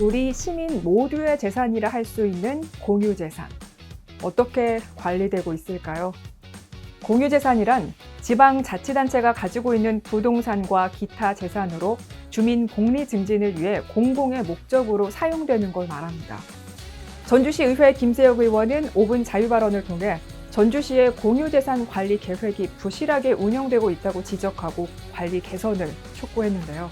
우리 시민 모두의 재산이라 할 수 있는 공유재산. 어떻게 관리되고 있을까요? 공유재산이란 지방자치단체가 가지고 있는 부동산과 기타 재산으로 주민 복리 증진을 위해 공공의 목적으로 사용되는 걸 말합니다. 전주시 의회 김세혁 의원은 5분 자유발언을 통해 전주시의 공유재산 관리 계획이 부실하게 운영되고 있다고 지적하고 관리 개선을 촉구했는데요.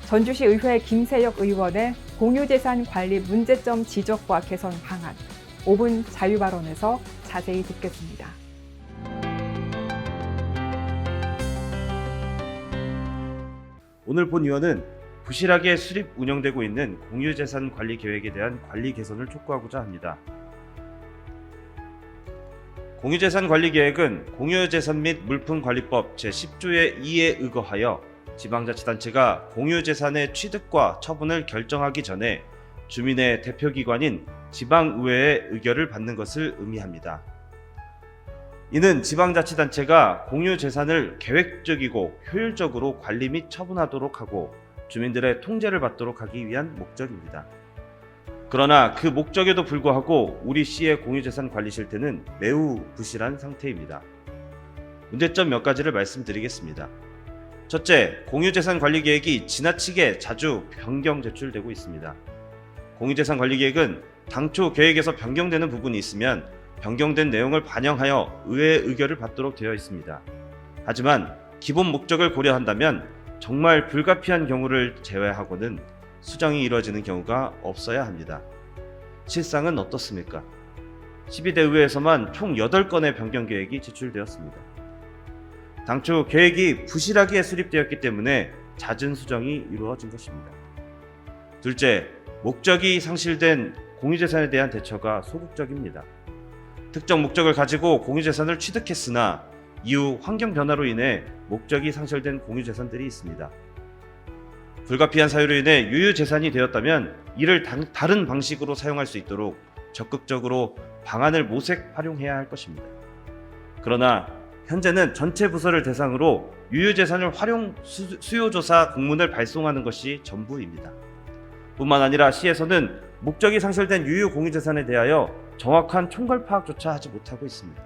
전주시 의회 김세혁 의원의 공유재산 관리 문제점 지적과 개선 방안, 5분 자유발언에서 자세히 듣겠습니다. 오늘 본의원은 부실하게 수립 운영되고 있는 공유재산 관리 계획에 대한 관리 개선을 촉구하고자 합니다. 공유재산 관리 계획은 공유재산 및 물품관리법 제10조의 2에 의거하여 지방자치단체가 공유재산의 취득과 처분을 결정하기 전에 주민의 대표기관인 지방의회의 의결을 받는 것을 의미합니다. 이는 지방자치단체가 공유재산을 계획적이고 효율적으로 관리 및 처분하도록 하고 주민들의 통제를 받도록 하기 위한 목적입니다. 그러나 그 목적에도 불구하고 우리 시의 공유재산 관리 실태는 매우 부실한 상태입니다. 문제점 몇 가지를 말씀드리겠습니다. 첫째, 공유재산 관리 계획이 지나치게 자주 변경 제출되고 있습니다. 공유재산 관리 계획은 당초 계획에서 변경되는 부분이 있으면 변경된 내용을 반영하여 의회의 의결을 받도록 되어 있습니다. 하지만 기본 목적을 고려한다면 정말 불가피한 경우를 제외하고는 수정이 이루어지는 경우가 없어야 합니다. 실상은 어떻습니까? 12대 의회에서만 총 8건의 변경 계획이 제출되었습니다. 당초 계획이 부실하게 수립되었기 때문에 잦은 수정이 이루어진 것입니다. 둘째, 목적이 상실된 공유재산에 대한 대처가 소극적입니다. 특정 목적을 가지고 공유재산을 취득했으나 이후 환경 변화로 인해 목적이 상실된 공유재산들이 있습니다. 불가피한 사유로 인해 유유재산이 되었다면 이를 다른 방식으로 사용할 수 있도록 적극적으로 방안을 모색 활용해야 할 것입니다. 그러나 현재는 전체 부서를 대상으로 유유재산을 활용 수요조사 공문을 발송하는 것이 전부입니다. 뿐만 아니라 시에서는 목적이 상실된 유유 공유재산에 대하여 정확한 총괄 파악조차 하지 못하고 있습니다.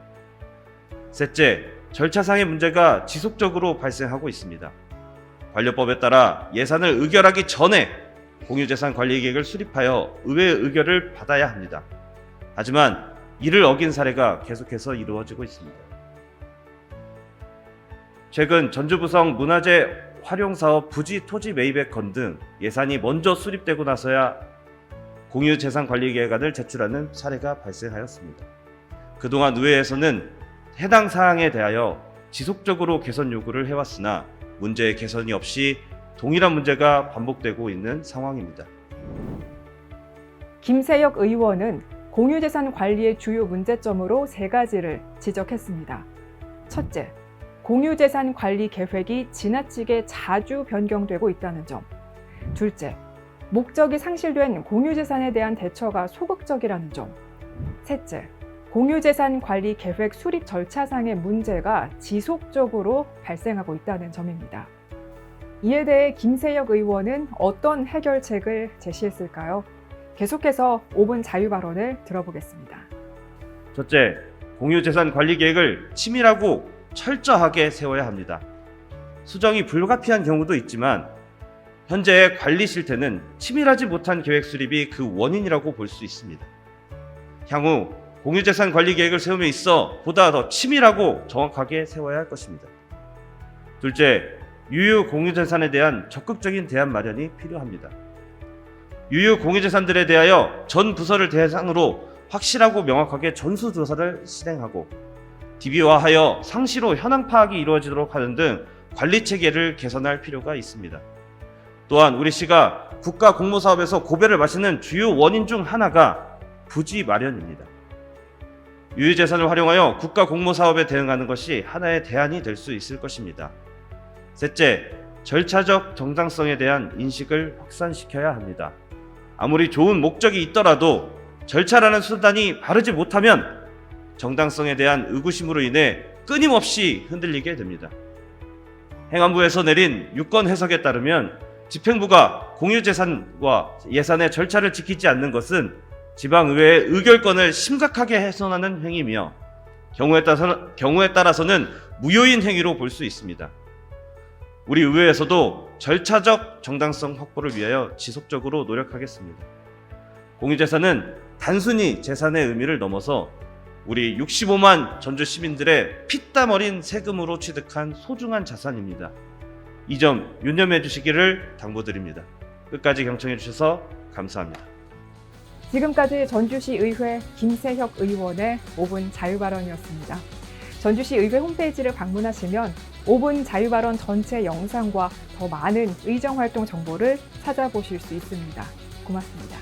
셋째, 절차상의 문제가 지속적으로 발생하고 있습니다. 관료법에 따라 예산을 의결하기 전에 공유재산 관리 계획을 수립하여 의회의 의결을 받아야 합니다. 하지만 이를 어긴 사례가 계속해서 이루어지고 있습니다. 최근 전주부성 문화재 활용사업 부지 토지 매입의 건 등 예산이 먼저 수립되고 나서야 공유재산 관리 계획안을 제출하는 사례가 발생하였습니다. 그동안 의회에서는 해당 사항에 대하여 지속적으로 개선 요구를 해왔으나 문제의 개선이 없이 동일한 문제가 반복되고 있는 상황입니다. 김세혁 의원은 공유재산 관리의 주요 문제점으로 3가지를 지적했습니다. 첫째, 공유재산 관리 계획이 지나치게 자주 변경되고 있다는 점. 둘째, 목적이 상실된 공유재산에 대한 대처가 소극적이라는 점. 셋째, 공유재산 관리 계획 수립 절차상의 문제가 지속적으로 발생하고 있다는 점입니다. 이에 대해 김세혁 의원은 어떤 해결책을 제시했을까요? 계속해서 5분 자유발언을 들어보겠습니다. 첫째, 공유재산 관리 계획을 치밀하고 철저하게 세워야 합니다. 수정이 불가피한 경우도 있지만 현재의 관리 실태는 치밀하지 못한 계획 수립이 그 원인이라고 볼 수 있습니다. 향후 공유재산 관리 계획을 세움에 있어 보다 더 치밀하고 정확하게 세워야 할 것입니다. 둘째, 유유 공유재산에 대한 적극적인 대안 마련이 필요합니다. 유유 공유재산들에 대하여 전 부서를 대상으로 확실하고 명확하게 전수조사를 실행하고 DB화하여 상시로 현황 파악이 이루어지도록 하는 등 관리 체계를 개선할 필요가 있습니다. 또한 우리 시가 국가 공모사업에서 고배를 마시는 주요 원인 중 하나가 부지 마련입니다. 유유재산을 활용하여 국가 공모사업에 대응하는 것이 하나의 대안이 될 수 있을 것입니다. 셋째, 절차적 정당성에 대한 인식을 확산시켜야 합니다. 아무리 좋은 목적이 있더라도 절차라는 수단이 바르지 못하면 정당성에 대한 의구심으로 인해 끊임없이 흔들리게 됩니다. 행안부에서 내린 유권 해석에 따르면 집행부가 공유재산과 예산의 절차를 지키지 않는 것은 지방의회의 의결권을 심각하게 훼손하는 행위며 경우에 따라서는 무효인 행위로 볼 수 있습니다. 우리 의회에서도 절차적 정당성 확보를 위하여 지속적으로 노력하겠습니다. 공유재산은 단순히 재산의 의미를 넘어서 우리 65만 전주 시민들의 피땀 어린 세금으로 취득한 소중한 자산입니다. 이 점 유념해 주시기를 당부드립니다. 끝까지 경청해 주셔서 감사합니다. 지금까지 전주시 의회 김세혁 의원의 5분 자유발언이었습니다. 전주시 의회 홈페이지를 방문하시면 5분 자유발언 전체 영상과 더 많은 의정활동 정보를 찾아보실 수 있습니다. 고맙습니다.